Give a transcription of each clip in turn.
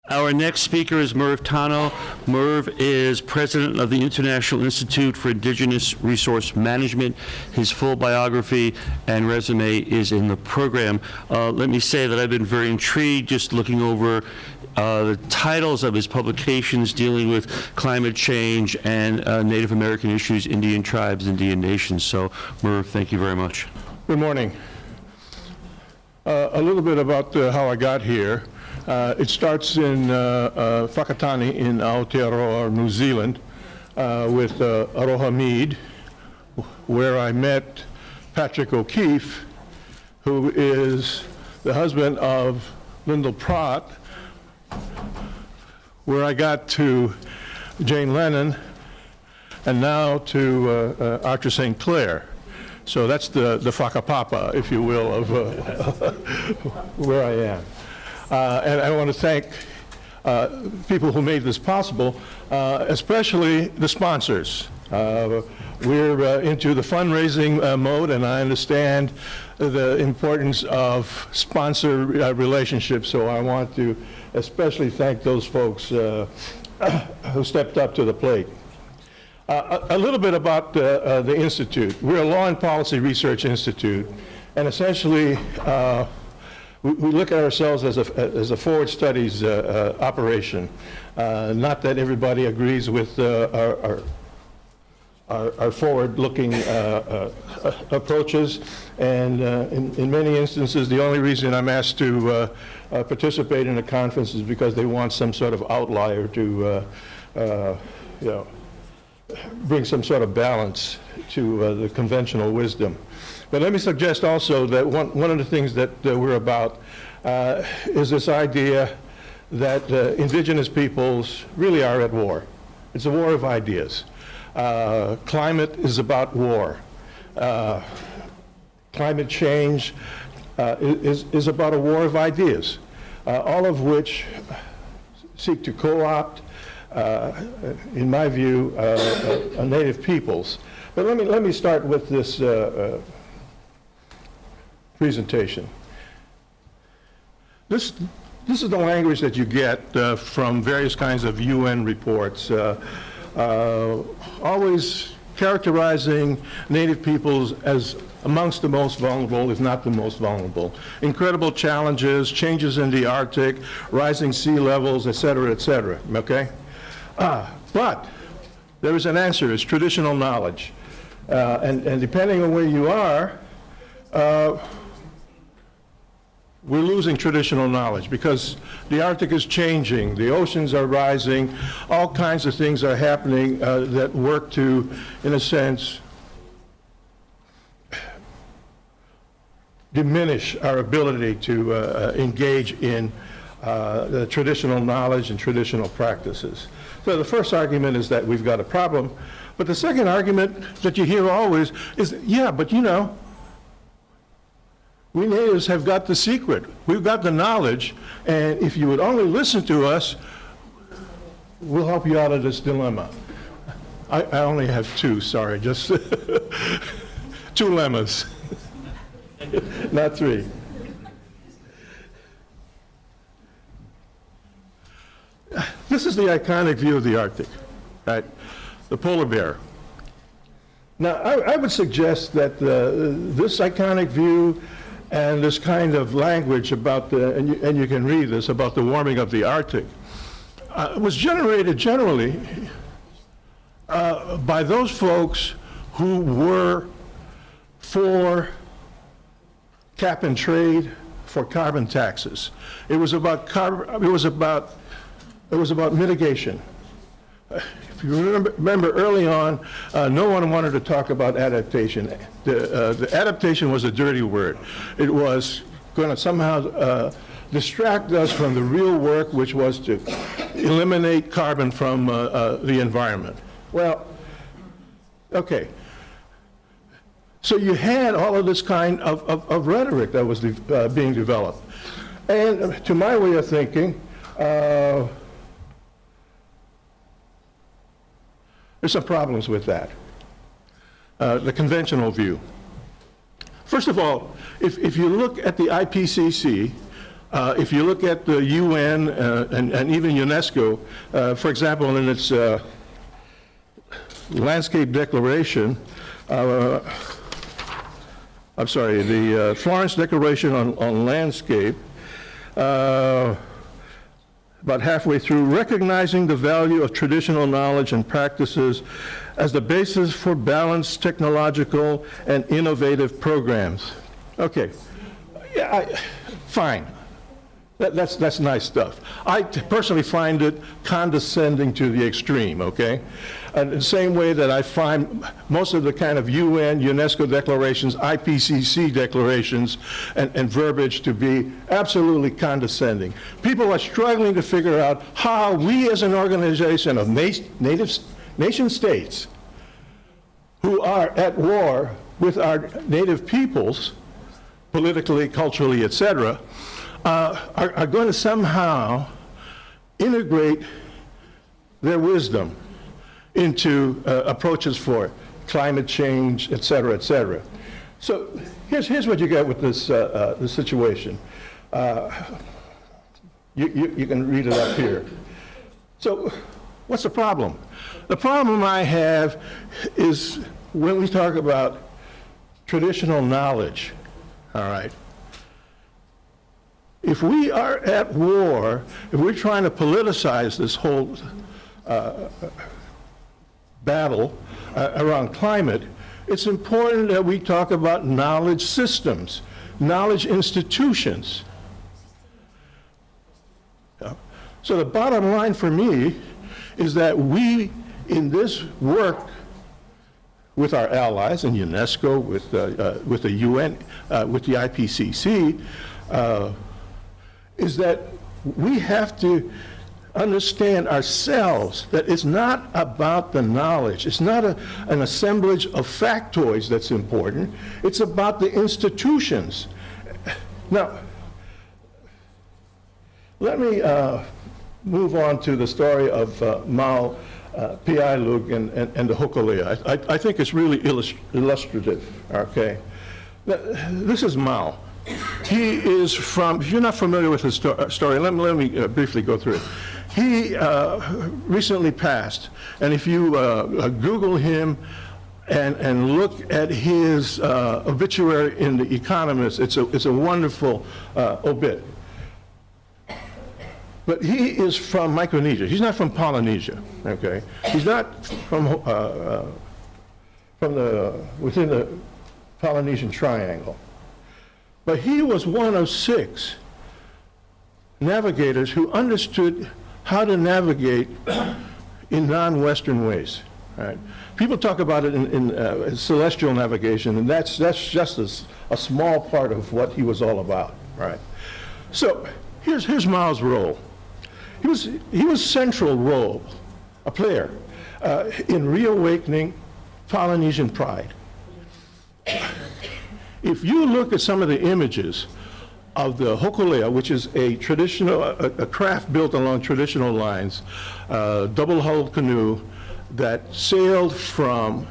Our next speaker is Merv Tano. Merv is president of the International Institute for Indigenous Resource Management. His full biography and resume is in the program. Let me say that I've been very intrigued just looking over the titles of his publications dealing with climate change and Native American issues, Indian tribes, Indian nations. So, Merv, thank you very much. Good morning. A little bit about how I got here. It starts in Whakatane in Aotearoa, New Zealand, with Aroha Mead, where I met Patrick O'Keefe, who is the husband of Lyndall Pratt, where I got to Jane Lennon, and now to Archer St. Clair. So that's the whakapapa, if you will, of where I am. And I want to thank people who made this possible, especially the sponsors. We're into the fundraising mode, and I understand the importance of sponsor relationships, so I want to especially thank those folks who stepped up to the plate. A little bit about the Institute. We're a Law and Policy Research Institute, and essentially we look at ourselves as a forward studies operation. Not that everybody agrees with our forward-looking approaches, and in many instances, the only reason I'm asked to participate in a conference is because they want some sort of outlier to, bring some sort of balance to the conventional wisdom. But let me suggest also that one of the things that we're about is this idea that indigenous peoples really are at war. It's a war of ideas. Climate is about war. Climate change is about a war of ideas, all of which seek to co-opt, in my view, native peoples. But let me start with this presentation. This is the language that you get from various kinds of UN reports, always characterizing native peoples as amongst the most vulnerable, if not the most vulnerable. Incredible challenges, changes in the Arctic, rising sea levels, et cetera, okay? But there is an answer. It's traditional knowledge. And depending on where you are, we're losing traditional knowledge because the Arctic is changing, the oceans are rising, all kinds of things are happening that work to, in a sense, diminish our ability to engage in the traditional knowledge and traditional practices. So the first argument is that we've got a problem, but the second argument that you hear always is, yeah, but you know, we natives have got the secret. We've got the knowledge, and if you would only listen to us, we'll help you out of this dilemma. I only have two, sorry, just two lemmas, not three. This is the iconic view of the Arctic, right? The polar bear. Now, I would suggest that this iconic view and this kind of language about and you can read this, about the warming of the Arctic, was generated generally by those folks who were for cap and trade, for carbon taxes. It was about mitigation. If you remember early on, no one wanted to talk about adaptation. The adaptation was a dirty word. It was going to somehow distract us from the real work, which was to eliminate carbon from the environment. Well, okay. So you had all of this kind of rhetoric that was being developed. And to my way of thinking, there's some problems with that, the conventional view. First of all, if you look at the IPCC, If you look at the UN and even UNESCO, for example, in its landscape declaration, I'm sorry, the Florence Declaration on Landscape, about halfway through, recognizing the value of traditional knowledge and practices as the basis for balanced technological and innovative programs. Okay, yeah, fine. That's nice stuff. I personally find it condescending to the extreme, okay? And the same way that I find most of the kind of UN, UNESCO declarations, IPCC declarations, and verbiage to be absolutely condescending. People are struggling to figure out how we as an organization of nation states who are at war with our native peoples, politically, culturally, etc., are going to somehow integrate their wisdom into approaches for climate change, et cetera, et cetera. So here's what you get with this, this situation. You can read it up here. So what's the problem? The problem I have is when we talk about traditional knowledge, all right? If we are at war, if we're trying to politicize this whole battle around climate, it's important that we talk about knowledge systems, knowledge institutions. So the bottom line for me is that we, in this work with our allies in UNESCO, with the UN, with the IPCC, is that we have to understand ourselves that it's not about the knowledge. It's not an assemblage of factoids that's important. It's about the institutions. Now, let me move on to the story of Mao Piailug and the Hokulea. I think it's really illustrative, okay? This is Mao. He is from, if you're not familiar with his story, let me briefly go through it. He recently passed, and if you Google him and look at his obituary in The Economist, it's a wonderful obit. But he is from Micronesia. He's not from Polynesia, okay? He's not from within the Polynesian Triangle. But he was one of 6 navigators who understood how to navigate in non-Western ways. Right? People talk about it in celestial navigation, and that's just a small part of what he was all about. Right? So here's Mao's role. He was central role, a player, in reawakening Polynesian pride. If you look at some of the images of the Hokulea, which is a traditional, a craft built along traditional lines, double-hulled canoe that sailed from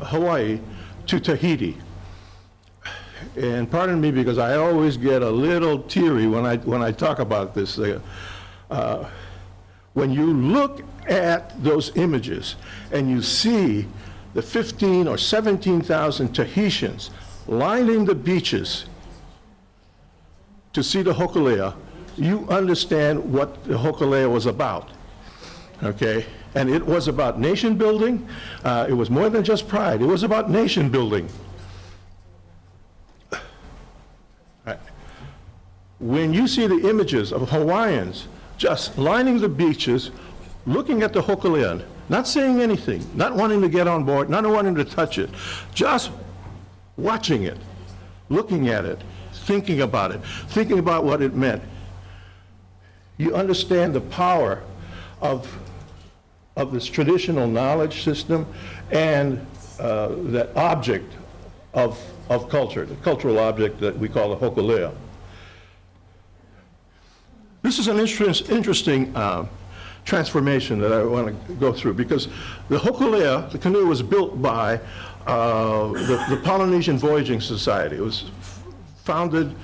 Hawaii to Tahiti. And pardon me because I always get a little teary when I talk about this. When you look at those images and you see the 15 or 17,000 Tahitians lining the beaches to see the Hokulea, you understand what the Hokulea was about, okay? And it was about nation building. It was more than just pride. It was about nation building. Right. When you see the images of Hawaiians just lining the beaches, looking at the Hokulea, not saying anything, not wanting to get on board, not wanting to touch it, just watching it, looking at it, thinking about what it meant. You understand the power of this traditional knowledge system and that object of culture, the cultural object that we call the Hokulea. This is an interesting transformation that I want to go through, because the Hokulea, the canoe, was built by the Polynesian Voyaging Society. It was founded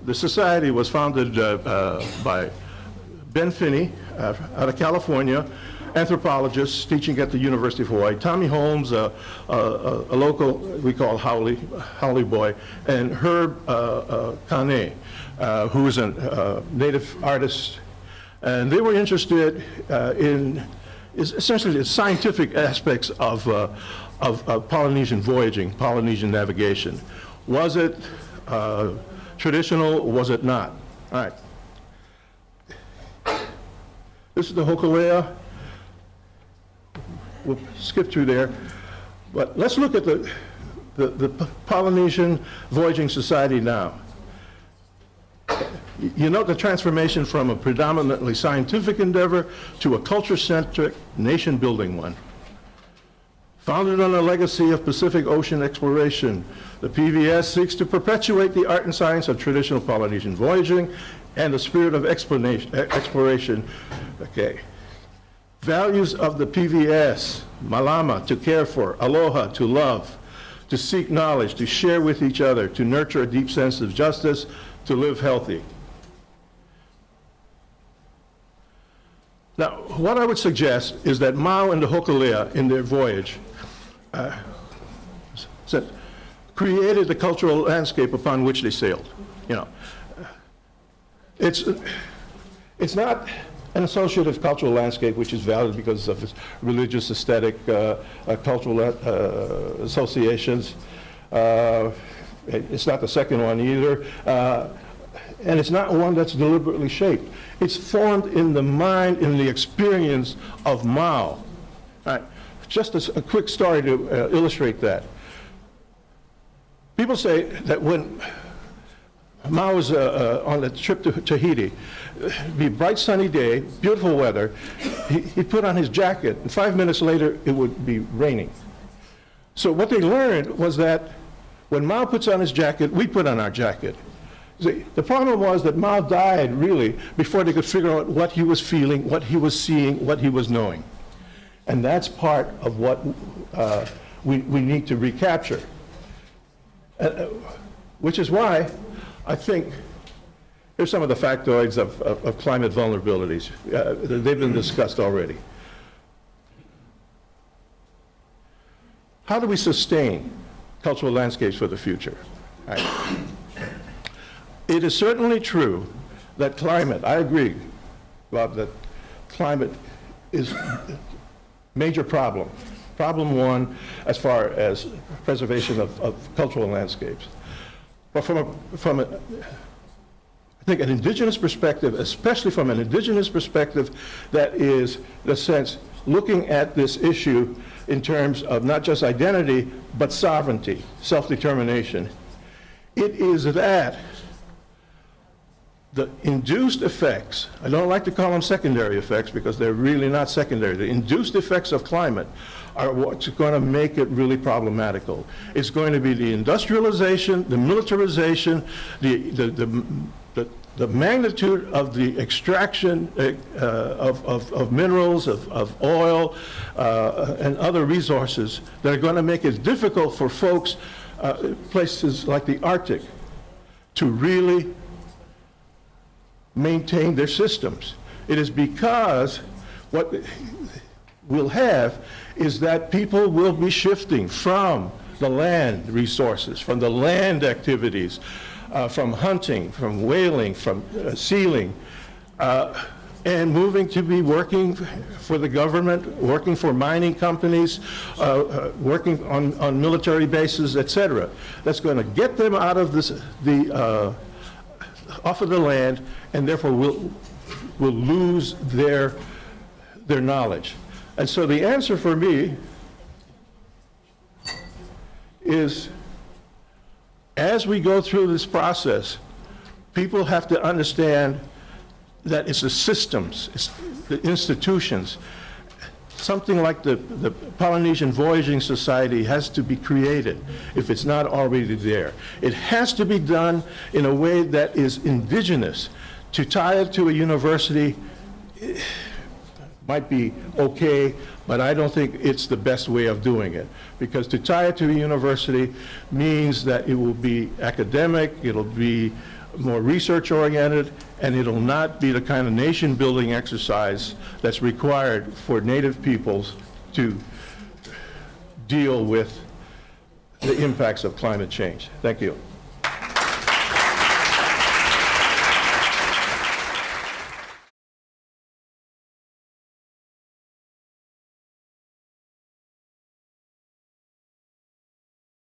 The society was founded by Ben Finney out of California, anthropologist teaching at the University of Hawaii, Tommy Holmes, a local we call Howley boy, and Herb Kane, who is a native artist. And they were interested in essentially the scientific aspects of Polynesian voyaging, Polynesian navigation. Was it traditional or was it not? All right. This is the Hokulea. We'll skip through there. But let's look at the Polynesian Voyaging Society now. You note the transformation from a predominantly scientific endeavor to a culture-centric, nation-building one. Founded on a legacy of Pacific Ocean exploration, the PVS seeks to perpetuate the art and science of traditional Polynesian voyaging and the spirit of exploration. Okay. Values of the PVS: malama, to care for; aloha, to love; to seek knowledge; to share with each other; to nurture a deep sense of justice; to live healthy. Now, what I would suggest is that Mau and the Hokulea, in their voyage, created the cultural landscape upon which they sailed. You know, it's not an associative cultural landscape which is valid because of its religious, aesthetic, cultural associations. It's not the second one either. And it's not one that's deliberately shaped. It's formed in the mind, in the experience of Mau. All right. Just a quick story to illustrate that. People say that when Mau was on the trip to Tahiti, it'd be a bright sunny day, beautiful weather, he'd put on his jacket, and 5 minutes later it would be raining. So what they learned was that when Mau puts on his jacket, we put on our jacket. See, the problem was that Mau died really before they could figure out what he was feeling, what he was seeing, what he was knowing. And that's part of what we need to recapture. Which is why I think here's some of the factoids of climate vulnerabilities. They've been discussed already. How do we sustain cultural landscapes for the future? All right. It is certainly true that climate, I agree, Bob, that climate is a major problem. Problem one as far as preservation of cultural landscapes. But from I think an indigenous perspective, especially from an indigenous perspective that is, in a sense, looking at this issue in terms of not just identity, but sovereignty, self-determination, it is that the induced effects, I don't like to call them secondary effects because they're really not secondary. The induced effects of climate are what's going to make it really problematical. It's going to be the industrialization, the militarization, the magnitude of the extraction of minerals, of oil, and other resources that are going to make it difficult for folks, places like the Arctic, to really maintain their systems. It is because what we'll have is that people will be shifting from the land resources, from the land activities, from hunting, from whaling, from sealing, and moving to be working for the government, working for mining companies, working on military bases, etc. That's going to get them out of this, off of the land, and therefore will lose their knowledge. And so the answer for me is, as we go through this process, people have to understand that it's the systems, it's the institutions. Something like the Polynesian Voyaging Society has to be created if it's not already there. It has to be done in a way that is indigenous. To tie it to a university might be okay, but I don't think it's the best way of doing it. Because to tie it to a university means that it will be academic, it'll be more research-oriented, and it'll not be the kind of nation-building exercise that's required for Native peoples to deal with the impacts of climate change. Thank you.